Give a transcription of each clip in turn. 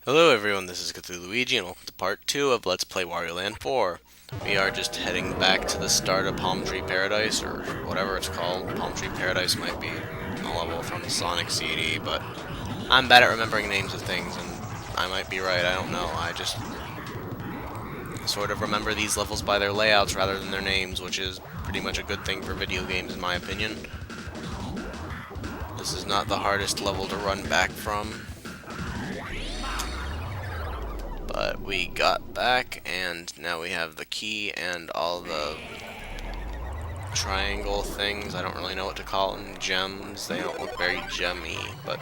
Hello everyone, this is Luigi and welcome to part 2 of Let's Play Wario Land 4. We are just heading back to the start of Palm Tree Paradise, or whatever it's called. Palm Tree Paradise might be a level from Sonic CD, but I'm bad at remembering names of things, and I might be right, I don't know. I just sort of remember these levels by their layouts rather than their names, which is pretty much a good thing for video games in my opinion. This is not the hardest level to run back from. But we got back, and now we have the key and all the triangle things. I don't really know what to call them. Gems. They don't look very gemmy, but...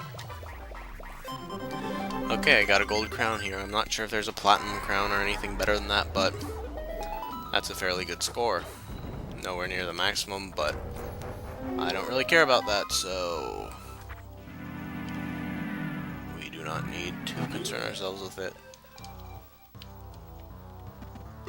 Okay, I got a gold crown here. I'm not sure if there's a platinum crown or anything better than that, but that's a fairly good score. Nowhere near the maximum, but I don't really care about that, so... we do not need to concern ourselves with it.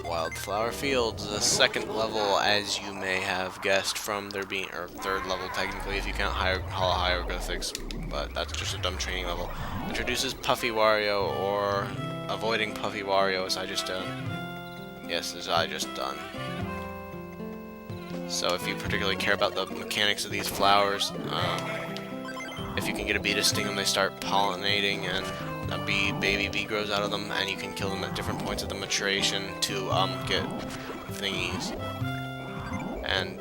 Wildflower Fields, the second level, as you may have guessed from there being, or third level technically if you count Hollow Hieroglyphics, but that's just a dumb training level. Introduces Puffy Wario, or avoiding Puffy Wario, as I just done. Yes, as I just done. So if you particularly care about the mechanics of these flowers, if you can get a bee to sting them, they start pollinating, and a baby bee grows out of them, and you can kill them at different points of the maturation to get thingies and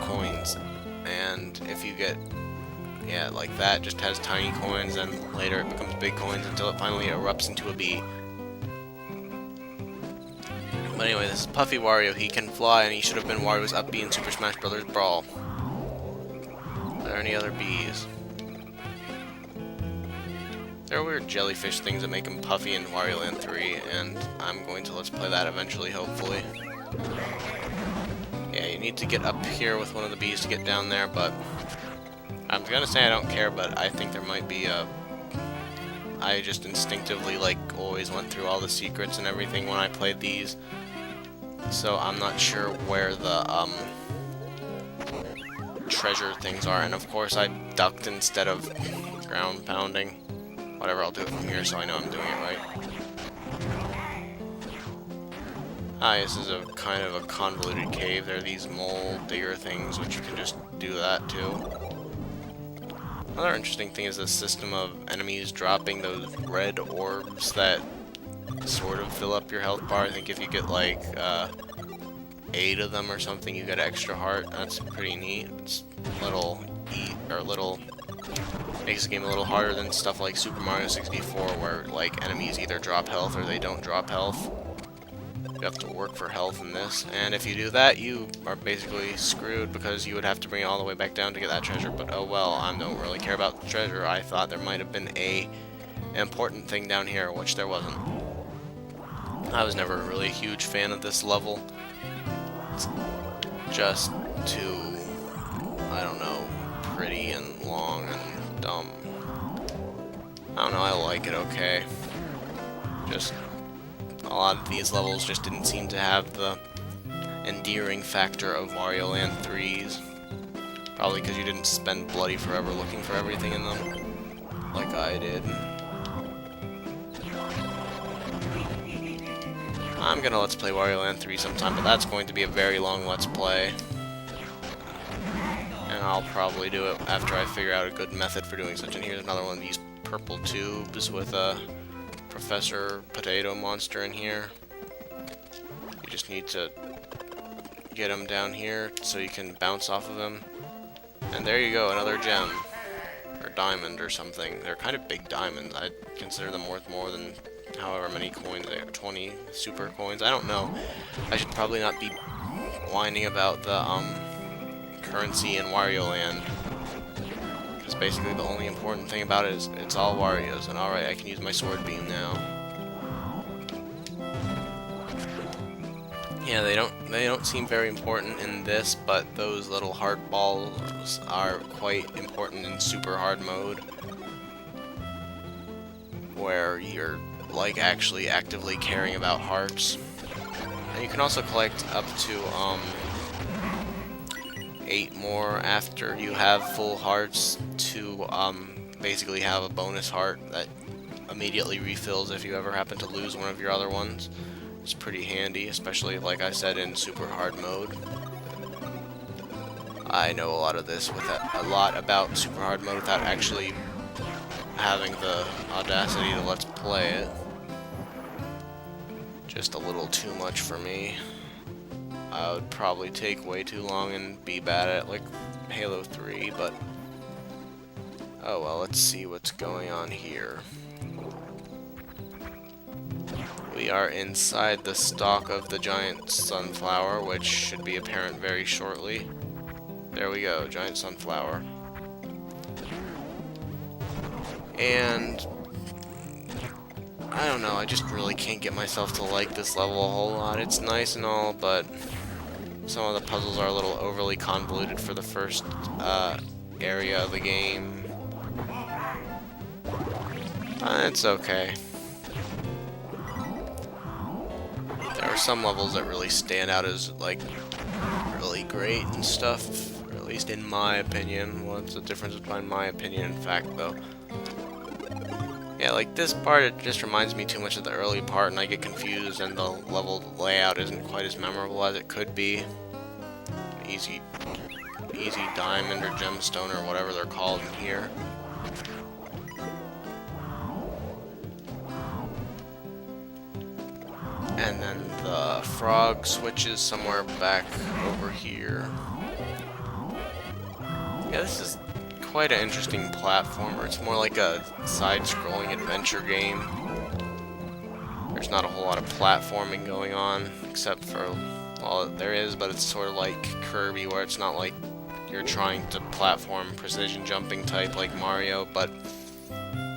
coins. And if you get like that, just has tiny coins, and later it becomes big coins until it finally erupts into a bee. But anyway, this is Puffy Wario. He can fly, and he should have been Wario's up B in Super Smash Bros. Brawl. Are there any other bees? There are weird jellyfish things that make him puffy in Wario Land 3, and I'm going to let's play that eventually, hopefully. Yeah, you need to get up here with one of the bees to get down there, but I'm gonna say I don't care, but I think there might be a... I just instinctively, like, always went through all the secrets and everything when I played these, so I'm not sure where the, treasure things are, and of course I ducked instead of ground pounding. Whatever, I'll do it from here so I know I'm doing it right. This is a kind of a convoluted cave. There are these mole digger things, which you can just do that too. Another interesting thing is the system of enemies dropping those red orbs that sort of fill up your health bar. I think if you get like 8 of them or something, you get extra heart. That's pretty neat. It's makes the game a little harder than stuff like Super Mario 64, where like enemies either drop health or they don't drop health. You have to work for health in this, and if you do that, you are basically screwed because you would have to bring it all the way back down to get that treasure. But oh well, I don't really care about the treasure. I thought there might have been a important thing down here, which there wasn't. I was never really a huge fan of this level. It's just too, I don't know, pretty and long and dumb. I don't know, I like it okay. Just a lot of these levels just didn't seem to have the endearing factor of Wario Land 3's. Probably because you didn't spend bloody forever looking for everything in them, like I did. I'm gonna let's play Wario Land 3 sometime, but that's going to be a very long let's play. And I'll probably do it after I figure out a good method for doing such. And here's another one of these purple tubes with a Professor Potato Monster in here. You just need to get him down here so you can bounce off of him. And there you go, another gem. Or diamond or something. They're kind of big diamonds. I'd consider them worth more than however many coins they are. 20 super coins. I don't know. I should probably not be whining about the currency in Wario Land, because basically the only important thing about it is it's all Wario's. And alright, I can use my sword beam now. Yeah, they don't seem very important in this, but those little heart balls are quite important in super hard mode, where you're like actually actively caring about hearts. And you can also collect up to 8 more after you have full hearts to basically have a bonus heart that immediately refills if you ever happen to lose one of your other ones. It's pretty handy, especially, like I said, in super hard mode. I know a lot about super hard mode without actually having the audacity to let's play it. Just a little too much for me. I would probably take way too long and be bad at like Halo 3, but oh well, let's see what's going on here. We are inside the stalk of the giant sunflower, which should be apparent very shortly. There we go, giant sunflower. And I don't know, I just really can't get myself to like this level a whole lot. It's nice and all, but some of the puzzles are a little overly convoluted for the first area of the game. It's okay. There are some levels that really stand out as, like, really great and stuff, or at least in my opinion. What's the difference between my opinion and fact, though? Yeah, like this part, it just reminds me too much of the early part, and I get confused, and the level layout isn't quite as memorable as it could be. Easy diamond or gemstone or whatever they're called in here. And then the frog switches somewhere back over here. Yeah, this is quite an interesting platformer. It's more like a side-scrolling adventure game. There's not a whole lot of platforming going on, except for, well, there is, but it's sort of like Kirby, where it's not like you're trying to platform precision jumping type like Mario, but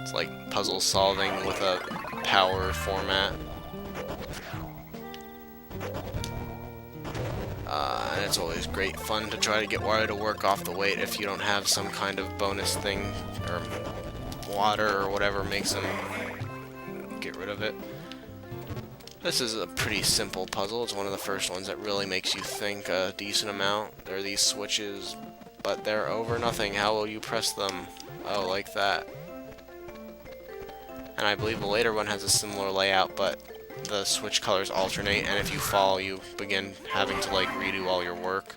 it's like puzzle solving with a power format. And it's always great fun to try to get Wario to work off the weight if you don't have some kind of bonus thing, or water or whatever makes him get rid of it. This is a pretty simple puzzle. It's one of the first ones that really makes you think a decent amount. There are these switches, but they're over nothing. How will you press them? Oh, like that. And I believe the later one has a similar layout, but the switch colors alternate, and if you fall, you begin having to like redo all your work.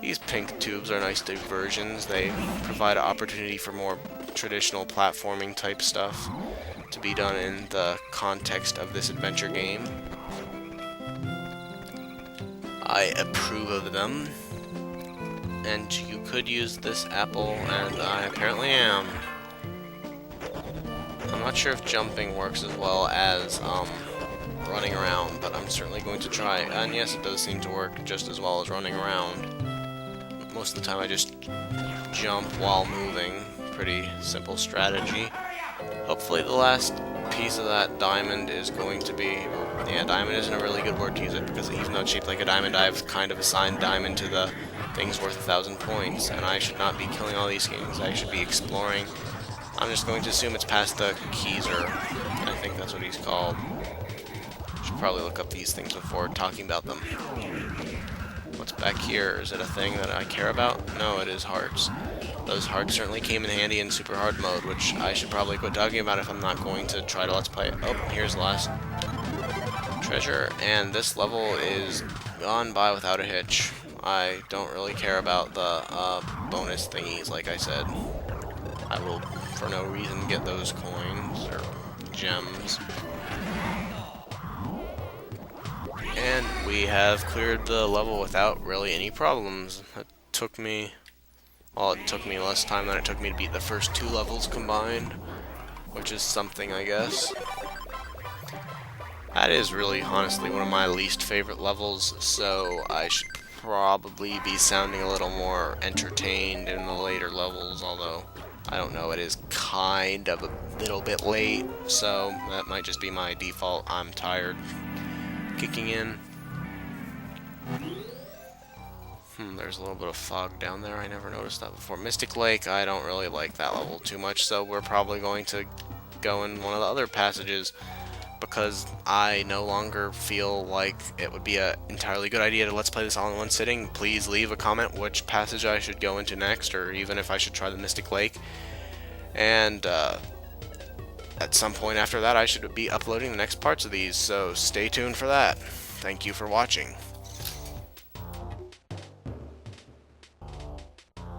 These pink tubes are nice diversions. They provide an opportunity for more traditional platforming type stuff to be done in the context of this adventure game. I approve of them, and you could use this apple, and I apparently am. I'm not sure if jumping works as well as running around, but I'm certainly going to try. And yes, it does seem to work just as well as running around. Most of the time I just jump while moving. Pretty simple strategy. Hopefully the last piece of that diamond is going to be... Yeah, diamond isn't a really good word to use it, because even though it's shaped like a diamond, I've kind of assigned diamond to the things worth 1,000 points, and I should not be killing all these things. I should be exploring. I'm just going to assume it's past the Keezer. I think that's what he's called. Should probably look up these things before talking about them. What's back here? Is it a thing that I care about? No, it is hearts. Those hearts certainly came in handy in super hard mode, which I should probably quit talking about if I'm not going to try to let's play it. Oh, here's the last treasure, and this level is gone by without a hitch. I don't really care about the bonus thingies, like I said. I will, for no reason, get those coins, or gems. And we have cleared the level without really any problems. It took me less time than it took me to beat the first 2 levels combined, which is something, I guess. That is really, honestly, one of my least favorite levels, so I should probably be sounding a little more entertained in the later levels, although, I don't know, it is kind of a little bit late, so that might just be my default I'm tired kicking in. There's a little bit of fog down there. I never noticed that before. Mystic Lake, I don't really like that level too much, so we're probably going to go in one of the other passages, because I no longer feel like it would be an entirely good idea to let's play this all in one sitting. Please leave a comment which passage I should go into next, or even if I should try the Mystic Lake. And at some point after that, I should be uploading the next parts of these, so stay tuned for that. Thank you for watching.